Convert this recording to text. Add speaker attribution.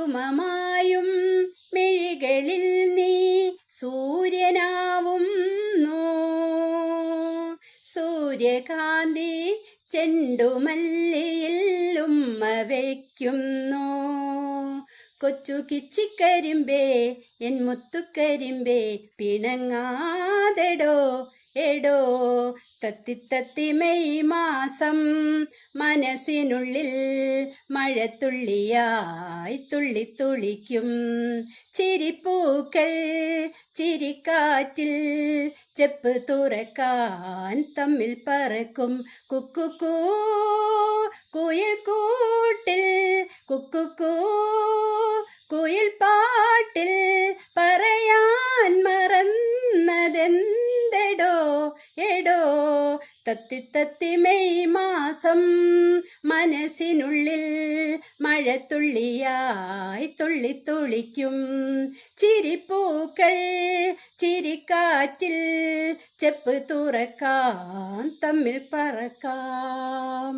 Speaker 1: കുങ്കുമമായും മിഴികളിൽ നീ സൂര്യനാവുന്നു. സൂര്യകാന്തി ചെണ്ടുമല്ലിയിൽ ഉമ്മ വയ്ക്കുന്നു. കൊച്ചു കിച്ചിക്കരിമ്പേ എൻ മുത്തുക്കരിമ്പേ പിണങ്ങാതെടോ എടോ. തത്തി മെയ് മാസം മനസ്സിനുള്ളിൽ മഴത്തുള്ളിയായി തുള്ളിത്തുളിക്കും. ചിരിപ്പൂക്കൾ ചിരിക്കാറ്റിൽ ചെപ്പ് തുറക്കാൻ തമ്മിൽ പറക്കും. കുക്കുക്കൂ കുയിൽ കൂട്ടിൽ കുക്കുക്കൂ കുയിൽ പാട്ടിൽ പറയാൻ മറന്നതെന്തെടോ എടോ. തത്തി മെയ് മാസം മനസ്സിനുള്ളിൽ മഴത്തുള്ളിയായി തുള്ളിത്തുളിക്കും. ചിരിപ്പൂക്കൾ ചിരിക്കാറ്റിൽ ചെപ്പ് തുറക്കാൻ തമ്മിൽ പറക്കാം.